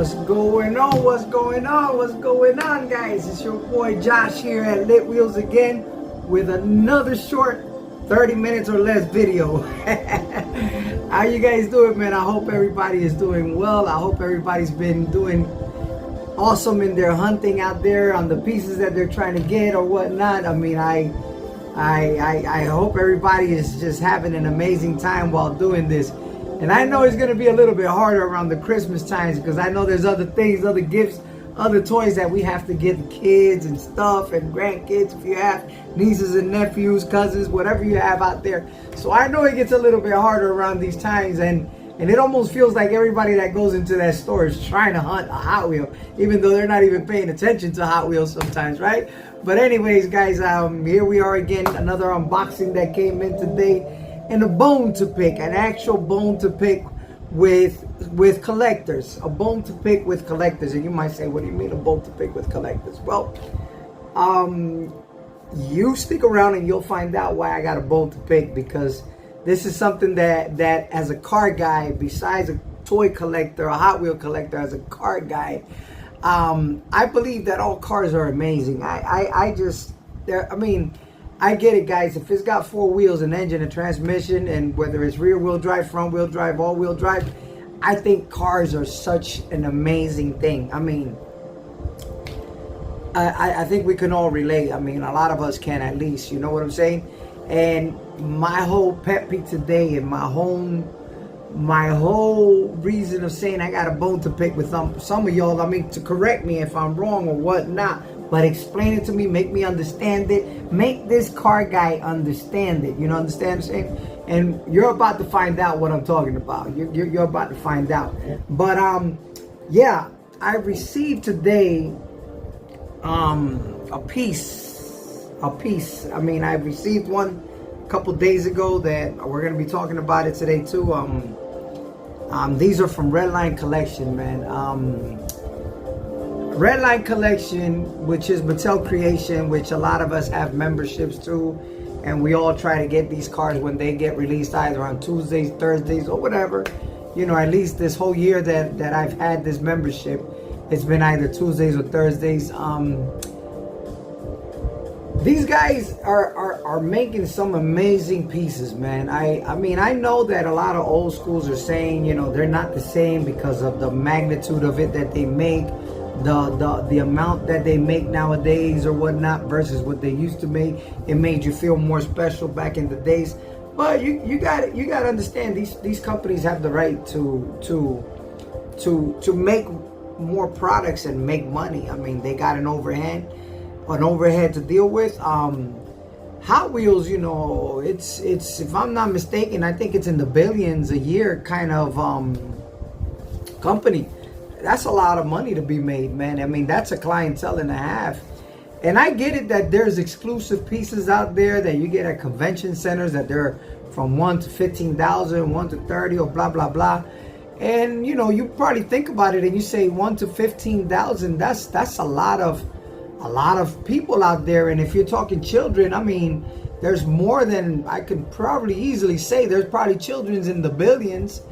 What's going on? What's going on? What's going on, guys? It's your boy Josh here at Lit Wheels again with another short 30 minutes or less video. How you guys doing, man? I hope everybody is doing well. I hope everybody's been doing awesome in their hunting out there on the pieces that they're trying to get or whatnot. I mean, I hope everybody is just having an amazing time while doing this. And I know it's going to be a little bit harder around the Christmas times because I know there's other things, other gifts, other toys that we have to get the kids and stuff and grandkids if you have nieces and nephews, cousins, whatever you have out there. So I know it gets a little bit harder around these times, and it almost feels like everybody that goes into that store is trying to hunt a Hot Wheel, even though they're not even paying attention to Hot Wheels sometimes, right? But anyways, guys, here we are again, another unboxing that came in today. And a bone to pick, an actual bone to pick with collectors, a bone to pick with collectors. And you might say, what do you mean a bone to pick with collectors? Well, you stick around and you'll find out why I got a bone to pick, because this is something that as a car guy, besides a toy collector, a Hot Wheel collector, as a car guy, I believe that all cars are amazing. I get it, guys. If it's got four wheels, an engine, a transmission, and whether it's rear wheel drive, front wheel drive, all wheel drive, I think cars are such an amazing thing. I mean, I think we can all relate. I mean, a lot of us can, at least, you know what I'm saying? And my whole pet peeve today, and my whole reason of saying I got a bone to pick with some of y'all, I mean, to correct me if I'm wrong or whatnot, but explain it to me, make me understand it, make this car guy understand it. You know, understand what I'm saying? And you're about to find out what I'm talking about. You're about to find out. But yeah, I received today a piece. I mean, I received one a couple days ago that we're gonna be talking about it today too. These are from Redline Collection, man. Redline Collection, which is Mattel Creation, which a lot of us have memberships to, and we all try to get these cars when they get released, either on Tuesdays, Thursdays, or whatever. You know, at least this whole year that I've had this membership, it's been either Tuesdays or Thursdays. These guys are making some amazing pieces, man. I mean, I know that a lot of old schools are saying, you know, they're not the same because of the magnitude of it that they make, the amount that they make nowadays or whatnot versus what they used to make. It made you feel more special back in the days. But you got to understand, these companies have the right to make more products and make money. I mean, they got an overhead to deal with. Hot Wheels, you know, it's if I'm not mistaken, I think it's in the billions a year kind of company. That's a lot of money to be made, man. I mean, that's a clientele and a half. And I get it that there's exclusive pieces out there that you get at convention centers that they're from 1 to 15,000, 1 to 30, or blah blah blah. And you know, you probably think about it and you say 1 to 15,000. That's a lot of people out there. And if you're talking children, I mean, there's more than, I could probably easily say there's probably children's in the billions,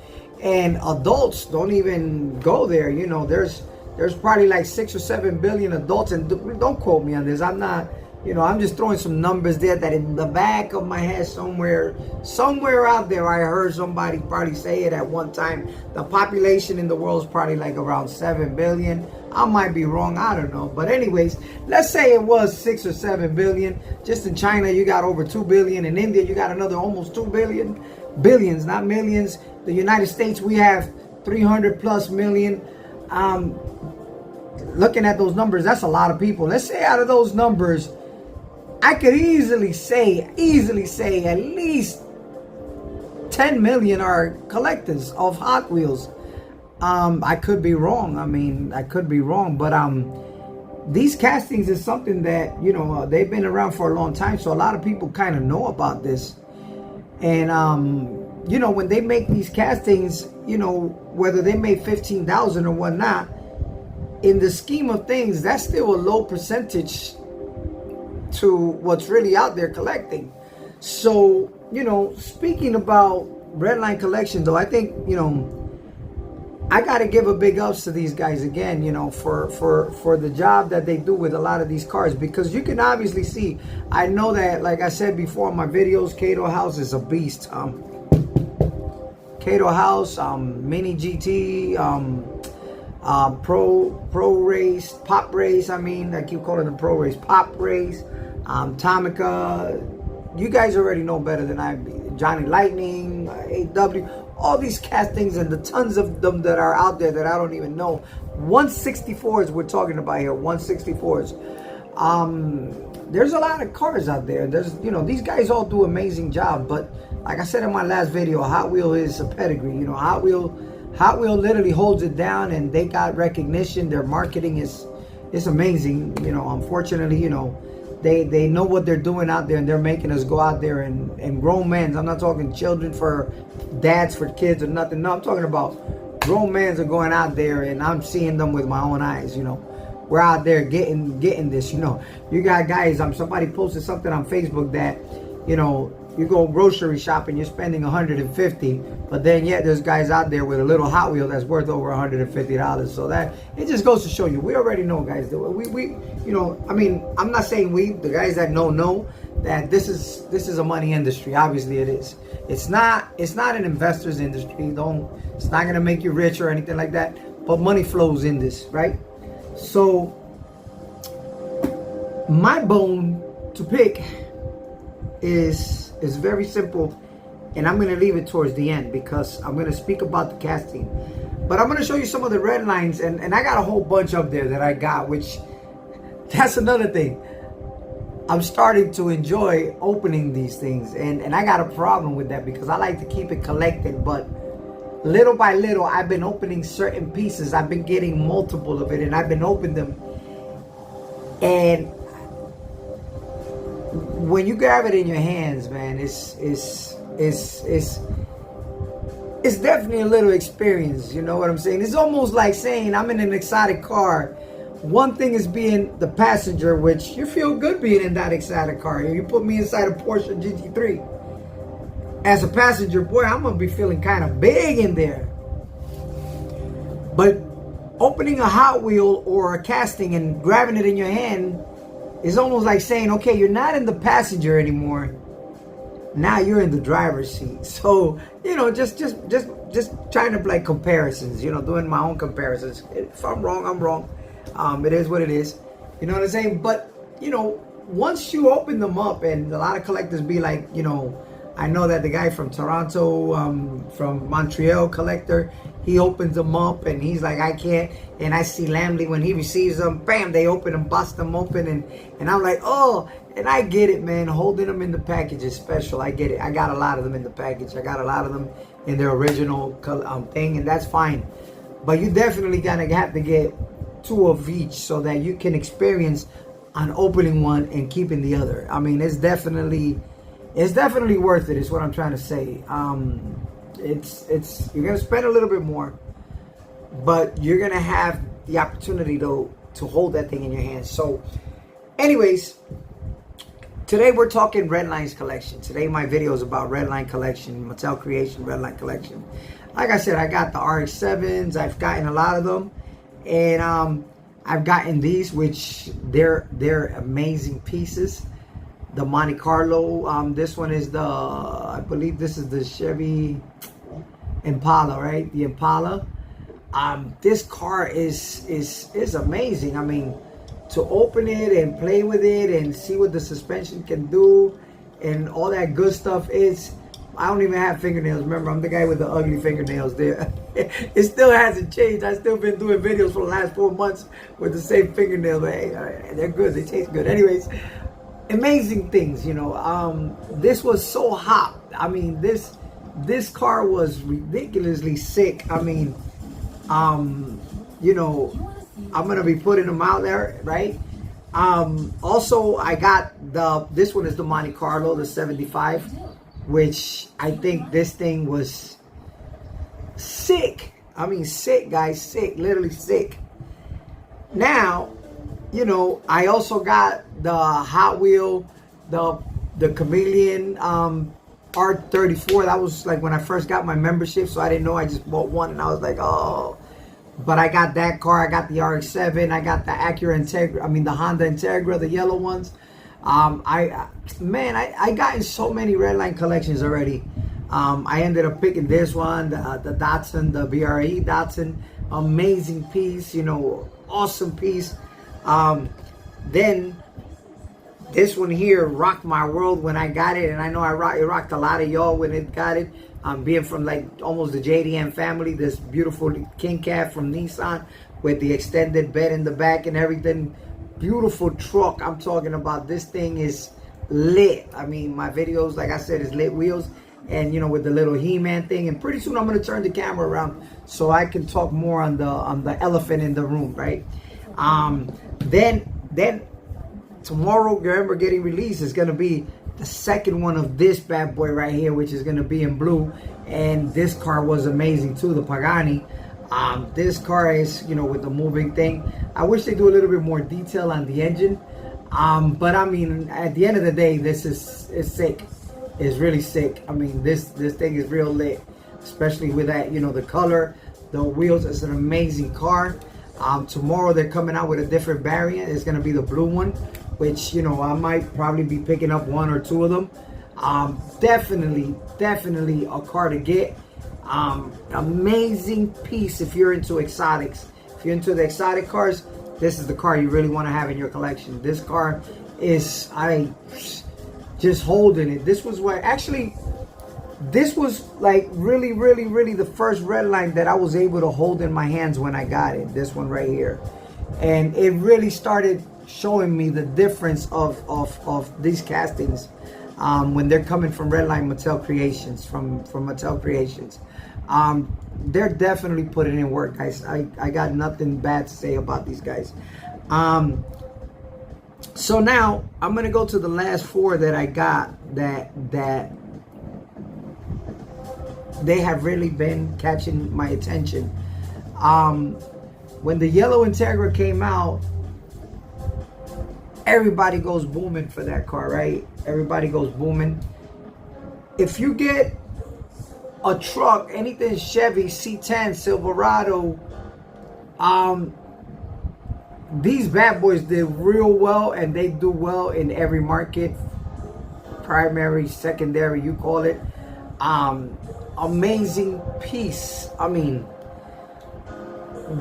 and adults don't even go there. You know, there's probably like 6 or 7 billion adults, and don't quote me on this. I'm not, you know, I'm just throwing some numbers there that in the back of my head somewhere out there I heard somebody probably say it at one time. The population in the world is probably like around 7 billion. I might be wrong, I don't know. But anyways, let's say it was 6 or 7 billion. Just in China, you got over 2 billion. In India, you got another almost 2 billion. Billions, not millions. The United States, we have 300 plus million. Looking at those numbers, that's a lot of people. Let's say out of those numbers, I could easily say at least 10 million are collectors of Hot Wheels. I could be wrong. I mean, I could be wrong, but these castings is something that, you know, they've been around for a long time, so a lot of people kind of know about this. And you know, when they make these castings, you know, whether they make 15,000 or whatnot, in the scheme of things, that's still a low percentage to what's really out there collecting. So, you know, speaking about Redline Collection, though, I think, you know, I got to give a big ups to these guys again, you know, for the job that they do with a lot of these cars, because you can obviously see, I know that, like I said before in my videos, Cato House is a beast. Cato House, Mini GT, Pro Race, Pop Race, I keep calling them Pro Race, Pop Race, Tomica, you guys already know better than I be. Johnny Lightning, AW, all these castings and the tons of them that are out there that I don't even know. 164s we're talking about here, 164s. There's a lot of cars out there. There's, you know, these guys all do amazing job, but like I said in my last video, Hot Wheel is a pedigree. You know, Hot Wheel literally holds it down, and they got recognition. Their marketing is amazing. You know, unfortunately, you know, they know what they're doing out there, and they're making us go out there and grown men. I'm not talking children for dads for kids or nothing. No, I'm talking about grown men are going out there, and I'm seeing them with my own eyes. You know, we're out there getting this. You know, you got guys. Somebody posted something on Facebook that, you know, you go grocery shopping, you're spending $150, but then yet there's guys out there with a little Hot Wheel that's worth over $150. So that, it just goes to show you, we already know, guys, that we you know, I mean, I'm not saying the guys that know that this is a money industry. Obviously it is. It's not an investor's industry. It's not gonna make you rich or anything like that, but money flows in this, right? So my bone to pick is very simple, and I'm going to leave it towards the end because I'm going to speak about the casting, but I'm going to show you some of the red lines, and I got a whole bunch up there that I got, which that's another thing. I'm starting to enjoy opening these things, and I got a problem with that because I like to keep it collected, but little by little I've been opening certain pieces. I've been getting multiple of it, and I've been opening them, and when you grab it in your hands, man, it's definitely a little experience. You know what I'm saying? It's almost like saying I'm in an exotic car. One thing is being the passenger, which you feel good being in that exotic car. You put me inside a Porsche GT3 as a passenger, boy, I'm gonna be feeling kind of big in there. But opening a Hot Wheel or a casting and grabbing it in your hand is almost like saying, okay, you're not in the passenger anymore. Now you're in the driver's seat. So, you know, just trying to like comparisons, you know, doing my own comparisons. If I'm wrong, I'm wrong. It is what it is. You know what I'm saying? But, you know, once you open them up, and a lot of collectors be like, you know, I know that the guy from Toronto, from Montreal collector, he opens them up and he's like, I can't. And I see Lamley when he receives them, bam, they open them, bust them open. And I'm like, oh, and I get it, man. Holding them in the package is special. I get it. I got a lot of them in the package. I got a lot of them in their original thing, and that's fine. But you definitely gonna have to get 2 of each so that you can experience on opening one and keeping the other. I mean, it's definitely worth it, is what I'm trying to say. You're gonna spend a little bit more, but you're gonna have the opportunity to hold that thing in your hands. So anyways, today we're talking Redlines collection. Today my video is about Redline collection, Mattel Creation Redline collection. Like I said, I got the RX-7s. I've gotten a lot of them, and I've gotten these, which they're amazing pieces. The Monte Carlo, this one is I believe this is the Chevy Impala, right? The Impala. This car is amazing. I mean, to open it and play with it and see what the suspension can do and all that good stuff is. I don't even have fingernails. Remember, I'm the guy with the ugly fingernails there. It still hasn't changed. I've still been doing videos for the last 4 months with the same fingernails. But hey, they're good. They taste good. Anyways, amazing things, you know. This was so hot. I mean, this car was ridiculously sick. I mean, you know, I'm gonna be putting them out there, right? Also, I got this one is the Monte Carlo, the 75, which I think this thing was sick. I mean, sick, guys, sick, literally sick. Now, you know, I also got the Hot Wheel, the Chameleon R34. That was like when I first got my membership, so I didn't know. I just bought one, and I was like, oh, But I got that car. I got the RX-7. I got the Acura Integra. I mean, the Honda Integra, the yellow ones. I got in so many Redline collections already. I ended up picking this one, the Datsun, the BRE Datsun. Amazing piece, you know, awesome piece. Then this one here rocked my world when I got it, and I know it rocked a lot of y'all when it got it. Being from like almost the JDM family, this beautiful King Cab from Nissan with the extended bed in the back and everything. Beautiful truck. I'm talking about. This thing is lit. I mean, my videos, like I said, is lit wheels, and you know, with the little He-Man thing. And pretty soon I'm gonna turn the camera around so I can talk more on the elephant in the room, right? Then tomorrow, remember, getting released is gonna be the second one of this bad boy right here, which is gonna be in blue. And this car was amazing too, the Pagani. This car is, you know, with the moving thing. I wish they do a little bit more detail on the engine. But I mean, at the end of the day, this is sick. It's really sick. I mean, this thing is real lit, especially with that, you know, the color, the wheels. It's an amazing car. Tomorrow they're coming out with a different variant. It's gonna be the blue one, which, you know, I might probably be picking up one or two of them. Definitely a car to get. Amazing piece if you're into exotics. If you're into the exotic cars, this is the car you really want to have in your collection. This car is, just holding it. This was what, actually, this was like really the first Redline that I was able to hold in my hands when I got it. This one right here. And it really started showing me the difference of these castings when they're coming from Redline Mattel Creations, from Mattel Creations. They're definitely putting in work, guys. I got nothing bad to say about these guys. So now I'm gonna go to the last four that I got that they have really been catching my attention. When the yellow Integra came out, everybody goes booming for that car, right? Everybody goes booming. If you get a truck, anything Chevy, C10, Silverado, these bad boys did real well, and they do well in every market, primary, secondary, you call it. Amazing piece. I mean,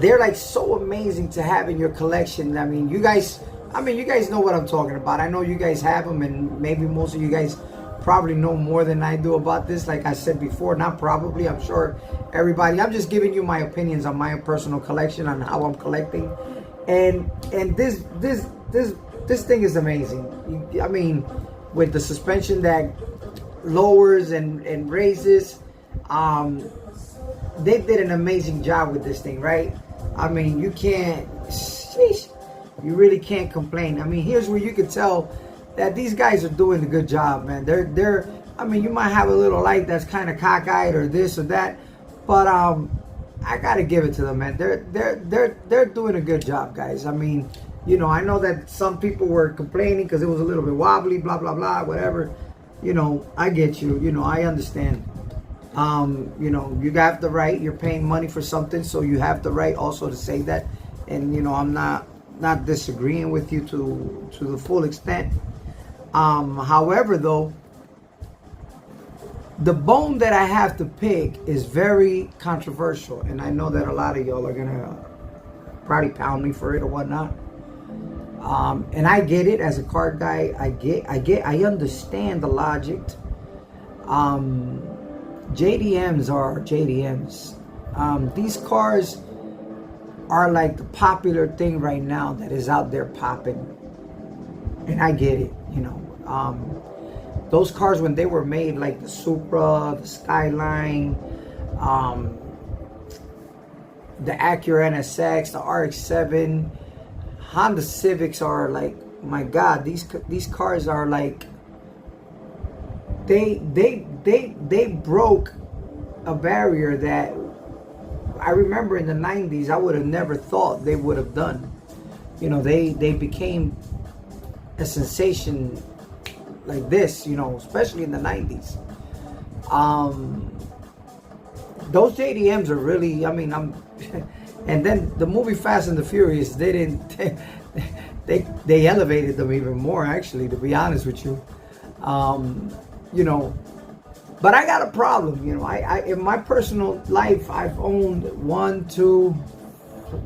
they're like so amazing to have in your collection. I mean, you guys know what I'm talking about. I know you guys have them, and maybe most of you guys probably know more than I do about this. Like I said before, not probably, I'm sure everybody. I'm just giving you my opinions on my personal collection, on how I'm collecting, and this thing is amazing. I mean, with the suspension that lowers and raises, they did an amazing job with this thing, right? I mean, you really can't complain. I mean, here's where you can tell that these guys are doing a good job, man. I mean, you might have a little light that's kind of cockeyed or this or that, but I gotta give it to them, man. They're doing a good job, guys. I mean, you know, I know that some people were complaining because it was a little bit wobbly, blah blah blah, whatever. You know, I get you. You know, I understand. You know, you got the right. You're paying money for something, so you have the right also to say that. And you know, I'm not disagreeing with you to the full extent. However, though, the bone that I have to pick is very controversial, and I know that a lot of y'all are gonna probably pound me for it or whatnot. And I get it as a card guy. I understand the logic. JDMs are JDMs. These cars are like the popular thing right now that is out there popping, and I get it. You know, those cars when they were made, like the Supra, the Skyline, the Acura NSX, the RX-7, Honda Civics are like, my God, these cars are like, they broke a barrier that I remember in the 90s I would have never thought they would have done. You know, they became a sensation like this, you know, especially in the 90s. Those JDMs are really, I mean, And then the movie Fast and the Furious, they didn't, they elevated them even more, actually, to be honest with you. You know, but I got a problem, you know. I in my personal life, I've owned one, two, the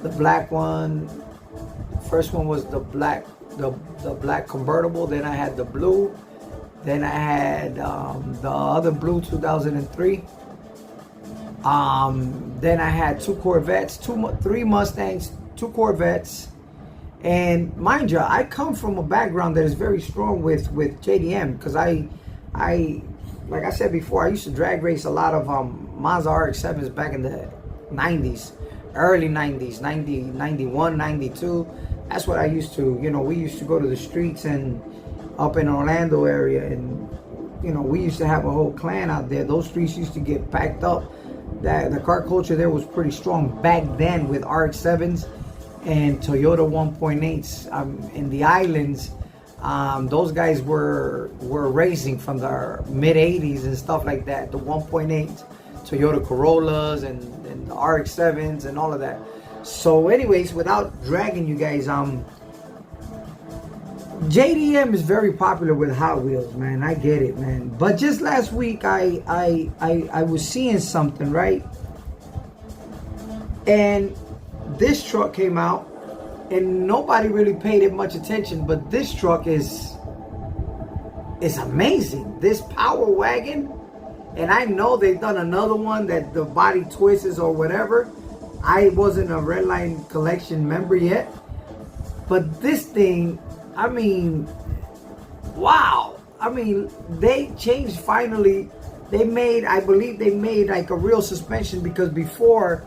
black one. First one was the black, the black convertible. Then I had the blue. Then I had the other blue 2003. Then I had two Corvettes, three Mustangs, two Corvettes. And mind you, I come from a background that is very strong with JDM, because I like I said before, I used to drag race a lot of Mazda RX-7s back in the 90s, early 90s, 90, 91, 92. That's what I used to, you know, we used to go to the streets and up in Orlando area, and you know, we used to have a whole clan out there. Those streets used to get packed up. That the car culture there was pretty strong back then with RX-7s and Toyota 1.8s. In the islands, those guys were racing from the mid 80s and stuff like that. The 1.8s, Toyota Corollas and the RX-7s and all of that. So anyways, without dragging you guys, JDM is very popular with Hot Wheels, man. I get it, man. But just last week, I was seeing something, right? And this truck came out, and nobody really paid it much attention. But this truck is amazing. This Power Wagon, and I know they've done another one that the body twists or whatever. I wasn't a Redline Collection member yet, but this thing, I mean, wow. I mean, they changed finally. They made, I believe they made like a real suspension, because before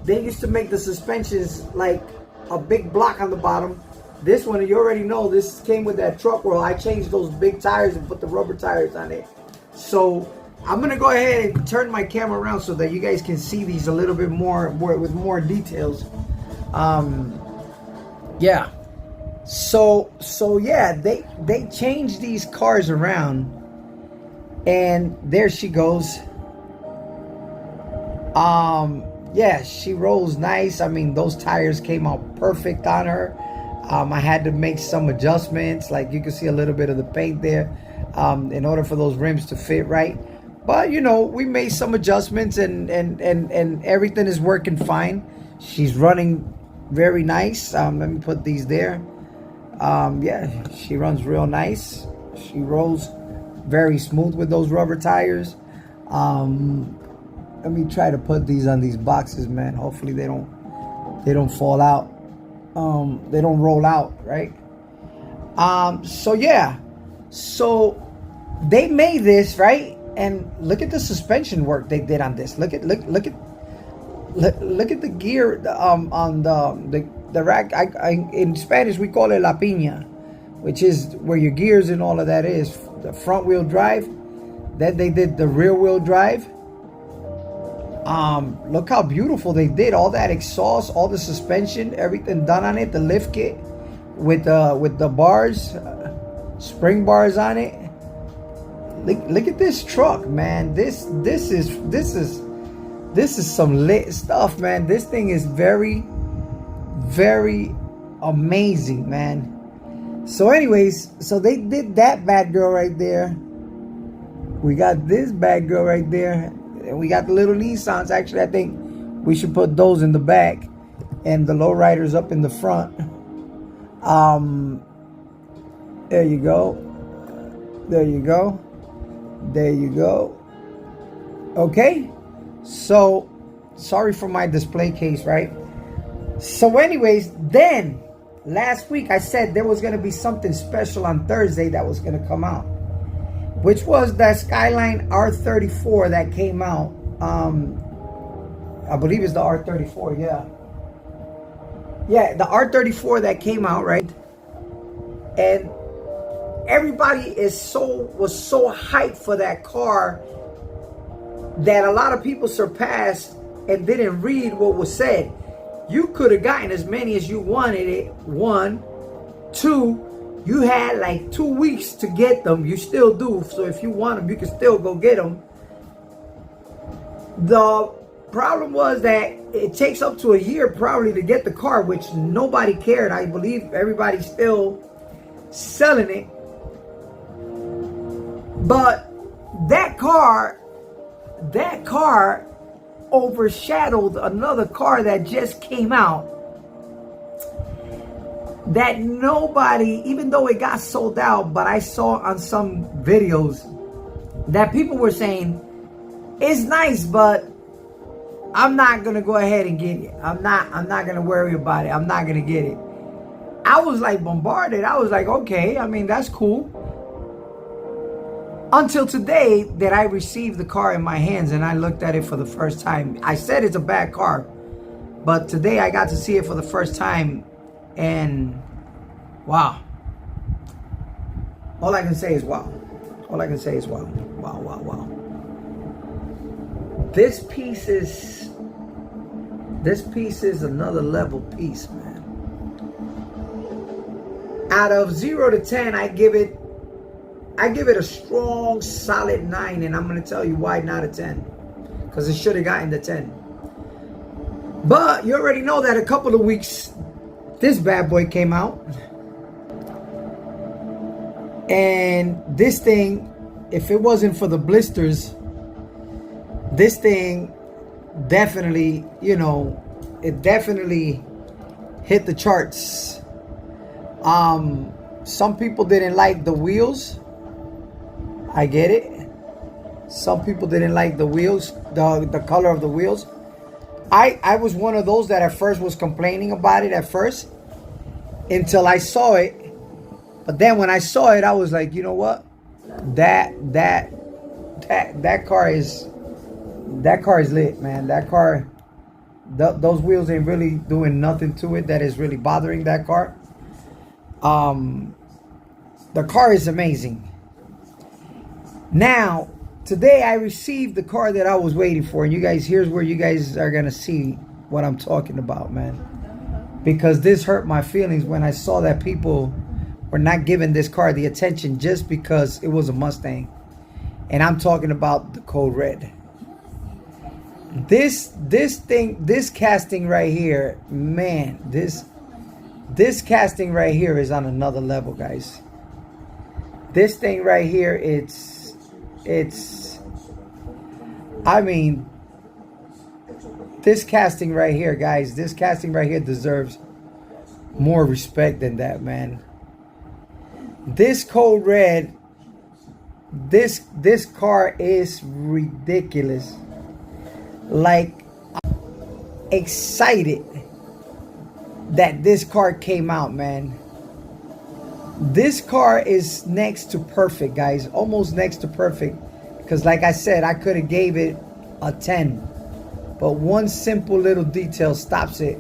they used to make the suspensions like a big block on the bottom. This one, you already know, this came with that truck roll. I changed those big tires and put the rubber tires on it. So I'm gonna go ahead and turn my camera around so that you guys can see these a little bit more with more details. Yeah. So yeah, they changed these cars around, and there she goes. Yeah, she rolls nice. I mean, those tires came out perfect on her. I had to make some adjustments, like you can see a little bit of the paint there, in order for those rims to fit right. But you know, we made some adjustments, and everything is working fine. She's running very nice. Let me put these there. Yeah, she runs real nice. She rolls very smooth with those rubber tires. Let me try to put these on these boxes, man. Hopefully they don't fall out. They don't roll out, right? So yeah, so they made this, right? And look at the suspension work they did on this. Look at the gear on the rack. In Spanish we call it la piña, which is where your gears and all of that is. The front wheel drive. Then they did the rear wheel drive. Look how beautiful they did. All that exhaust, all the suspension, everything done on it. The lift kit with the bars, spring bars on it. Look at this truck, man. This is some lit stuff, man. This thing is very, very amazing, man. So anyways, so they did that bad girl right there. We got this bad girl right there. And we got the little Nissans. Actually, I think we should put those in the back and the lowriders up in the front. There you go. There you go. There you go. Okay. So, sorry for my display case, right? So anyways, then last week I said there was going to be something special on Thursday that was going to come out, which was that Skyline R34 that came out. I believe it's the R34, yeah. Yeah, the R34 that came out, right? And everybody was so hyped for that car that a lot of people surpassed and didn't read what was said. You could have gotten as many as you wanted it. 1, 2, you had like 2 weeks to get them. You still do. So if you want them, you can still go get them. The Problem was that it takes up to a year probably to get the car, which nobody cared. I believe everybody's still selling it. But that car overshadowed another car that just came out, that nobody, even though it got sold out, but I saw on some videos that people were saying, it's nice, but I'm not gonna go ahead and get it. I'm not gonna worry about it. I'm not gonna get it. I was like bombarded. I was like, okay, I mean, that's cool. Until today that I received the car in my hands and I looked at it for the first time. I said it's a bad car, but today I got to see it for the first time, and wow. All I can say is wow. All I can say is wow. Wow, wow, wow. This piece is another level piece, man. Out of 0 to 10, I give it a strong, solid 9, and I'm going to tell you why not a 10. Because it should have gotten the 10. But you already know that a couple of weeks, this bad boy came out. And this thing, if it wasn't for the blisters, this thing definitely, you know, it definitely hit the charts. Some people didn't like the wheels. I get it. Some people didn't like the wheels, the color of the wheels. I was one of those that at first was complaining about it at first until I saw it. But then when I saw it, I was like, you know what? That car is lit, man. That car, those wheels ain't really doing nothing to it that is really bothering that car. The car is amazing. Now, today I received the car that I was waiting for. And you guys, here's where you guys are going to see what I'm talking about, man. Because this hurt my feelings when I saw that people were not giving this car the attention just because it was a Mustang. And I'm talking about the Code Red. This casting right here, man, this casting right here is on another level, guys. This thing right here, I mean, this casting right here, guys, this casting right here deserves more respect than that, man. This Code Red, this car is ridiculous. Like, I'm excited that this car came out, man. This car is next to perfect, guys. Almost next to perfect. Because like I said, I could have gave it a 10. But one simple little detail stops it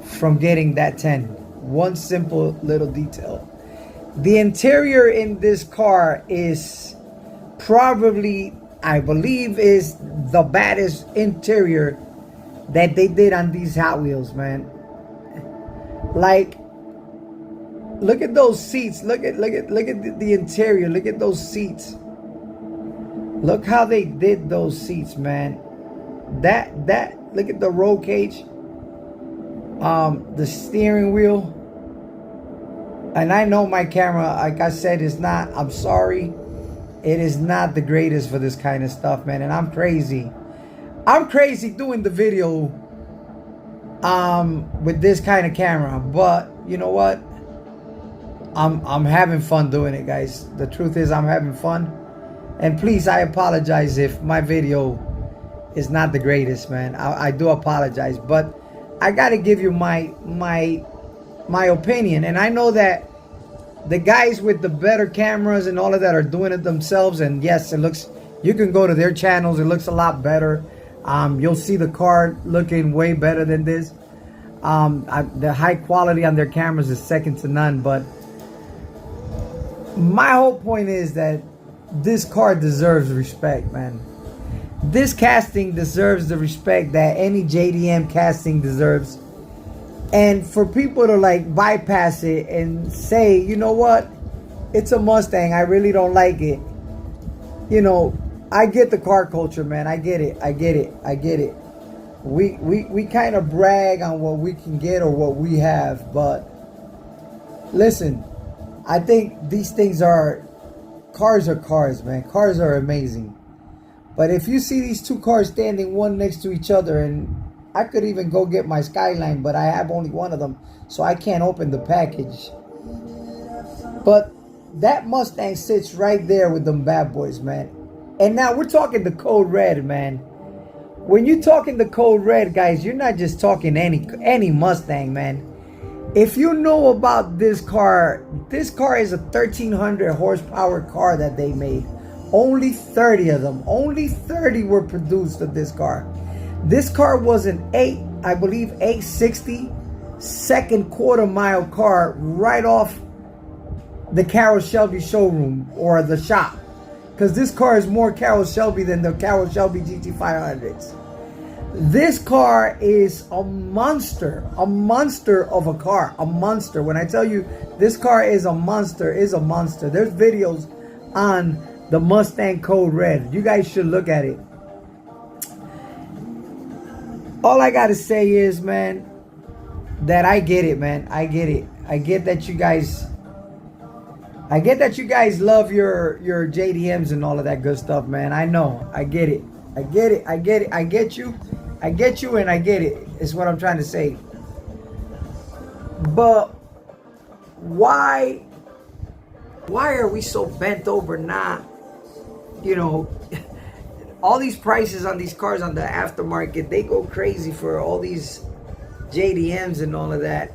from getting that 10. One simple little detail. The interior in this car is probably, I believe, is the baddest interior that they did on these Hot Wheels, man. Like, look at those seats. Look at the interior. Look at those seats. Look how they did those seats, man. Look at the roll cage. The steering wheel. And I know my camera, like I said, is not, I'm sorry, it is not the greatest for this kind of stuff, man. And I'm crazy. I'm crazy doing the video with this kind of camera. But you know what? I'm having fun doing it, guys. The truth is, I'm having fun. And please, I apologize if my video is not the greatest, man. I do apologize, but I gotta give you my opinion. And I know that the guys with the better cameras and all of that are doing it themselves. And yes, it looks, you can go to their channels, it looks a lot better. You'll see the car looking way better than this. The high quality on their cameras is second to none. But my whole point is that this car deserves respect, man. This casting deserves the respect that any JDM casting deserves. And for people to like bypass it and say, you know what, it's a Mustang, I really don't like it. You know, I get the car culture, man. I get it. we kind of brag on what we can get or what we have, but listen, I think these things are cars, man. Cars are amazing. But if you see these two cars standing one next to each other, and I could even go get my Skyline, but I have only one of them, so I can't open the package. But that Mustang sits right there with them bad boys, man. And now we're talking the Code Red, man. When you're talking the Code Red, guys, you're not just talking any Mustang, man. If you know about this car is a 1300 horsepower car that they made. Only 30 of them. Only 30 were produced of this car. This car was an 860 second quarter mile car right off the Carroll Shelby showroom or the shop. Because this car is more Carroll Shelby than the Carroll Shelby GT500s. This car is a monster of a car, a monster. When I tell you this car is a monster, There's videos on the Mustang Code Red. You guys should look at it. All I gotta say is, man, that I get it, man. I get it. I get that you guys love your JDMs and all of that good stuff, man. I know. I get it. I get it. I get it. I get you. I get you and I get it. Is what I'm trying to say. But why are we so bent over not, you know, all these prices on these cars on the aftermarket, they go crazy for all these JDMs and all of that.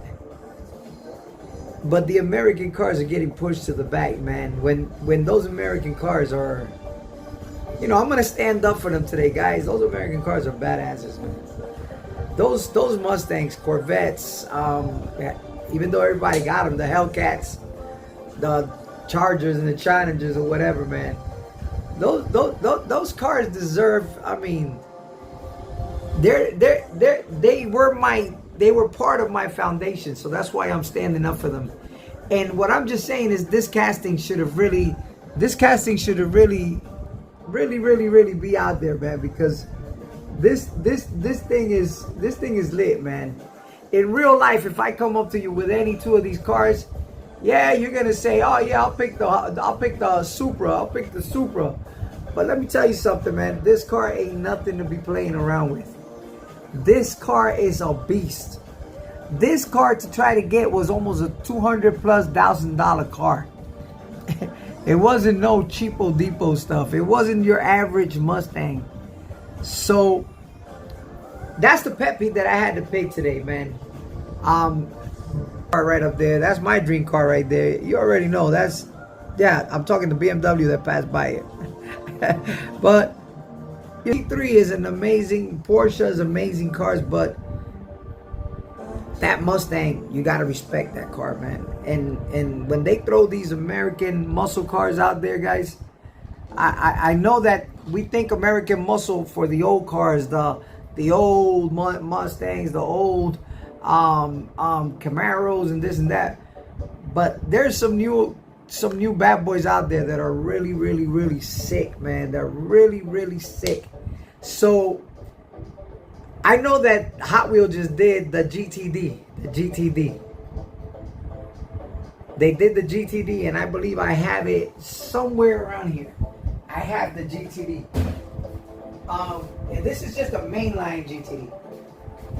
But the American cars are getting pushed to the back, man. When those American cars are, you know, I'm gonna stand up for them today, guys. Those American cars are badasses, man. Those Mustangs, Corvettes, even though everybody got them, the Hellcats, the Chargers and the Challengers or whatever, man. Those cars deserve. I mean, they were part of my foundation, so that's why I'm standing up for them. And what I'm just saying is, this casting should have really be out there, man, because this thing is lit, man. In real life, if I come up to you with any two of these cars, yeah, you're gonna say, oh yeah, I'll pick the Supra. But let me tell you something, man. This car ain't nothing to be playing around with. This car is a beast. This car to try to get was almost a $200,000+ car. It wasn't no cheapo depot stuff. It wasn't your average Mustang. So that's the pet peeve that I had to pick today, man. Car right up there. That's my dream car right there. You already know. That's, yeah, I'm talking to BMW that passed by it. But E3 is an amazing, Porsche is amazing cars, but that Mustang, you gotta respect that car, man. And when they throw these American muscle cars out there, guys, I know that we think American muscle for the old cars, the old Mustangs, the old Camaros and this and that, but there's some new bad boys out there that are really sick, man. They're really sick. So I know that Hot Wheels just did the GTD. They did the GTD, and I believe I have it somewhere around here. I have the GTD. And this is just a mainline GTD.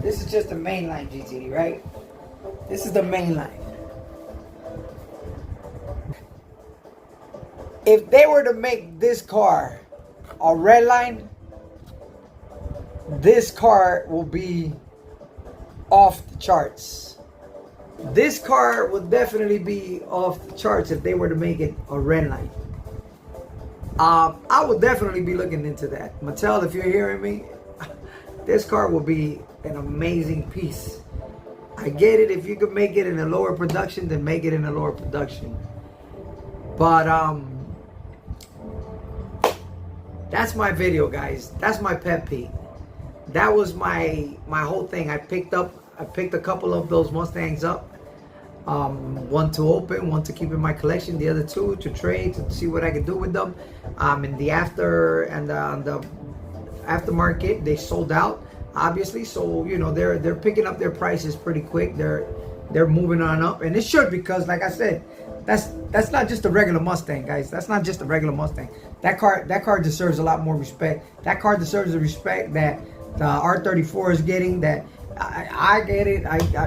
This is just a mainline GTD, right? This is the mainline. If they were to make this car a red line, this car will be off the charts. This car would definitely be off the charts if they were to make it a red line. I would definitely be looking into that. Mattel, if you're hearing me, this car will be an amazing piece. I get it. If you could make it in a lower production, then make it in a lower production. But that's my video, guys. That's my pet peeve. That was my whole thing. I picked a couple of those Mustangs up. One to open, one to keep in my collection, the other two to trade, to see what I could do with them. In the aftermarket, they sold out. obviously. So you know they're picking up their prices pretty quick. They're moving on up, and it should, because like I said, that's not just a regular Mustang, guys. That's not just a regular Mustang. That car deserves a lot more respect. That car deserves the respect that the R34 is getting. That I get it.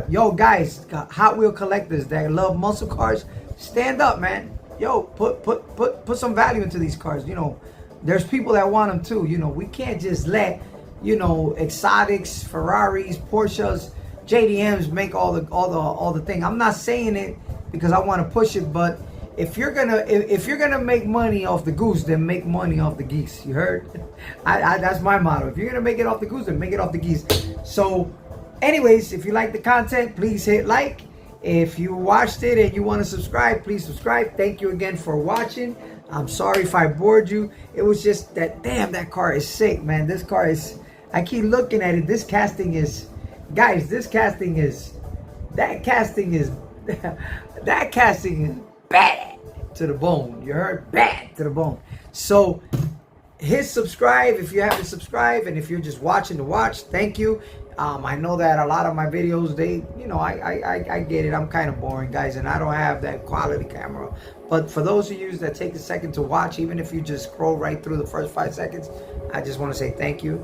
Yo, guys, Hot Wheel collectors that love muscle cars, stand up, man. Yo, put some value into these cars. You know, there's people that want them too. You know, we can't just let, you know, exotics, Ferraris, Porsches, JDMs make all the thing. I'm not saying it because I want to push it, but if you're gonna make money off the goose, then make money off the geese. You heard? That's my motto. If you're gonna make it off the goose, then make it off the geese. So, anyways, if you like the content, please hit like. If you watched it and you want to subscribe, please subscribe. Thank you again for watching. I'm sorry if I bored you. It was just that, damn, that car is sick, man. This car is, I keep looking at it. This casting is, guys, that casting is that casting is bad to the bone. You heard? Bad to the bone. So hit subscribe if you haven't subscribed, and if you're just watching to watch, thank you. I know that a lot of my videos, they, you know, I get it. I'm kind of boring, guys, and I don't have that quality camera. But for those of you that take a second to watch, even if you just scroll right through the first 5 seconds, I just want to say thank you.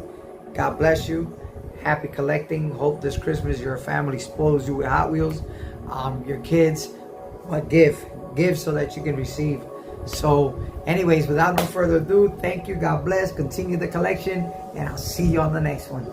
God bless you. Happy collecting. Hope this Christmas your family spoils you with Hot Wheels. Your kids, but give so that you can receive. So anyways, without no further ado, thank you. God bless. Continue the collection, and I'll see you on the next one.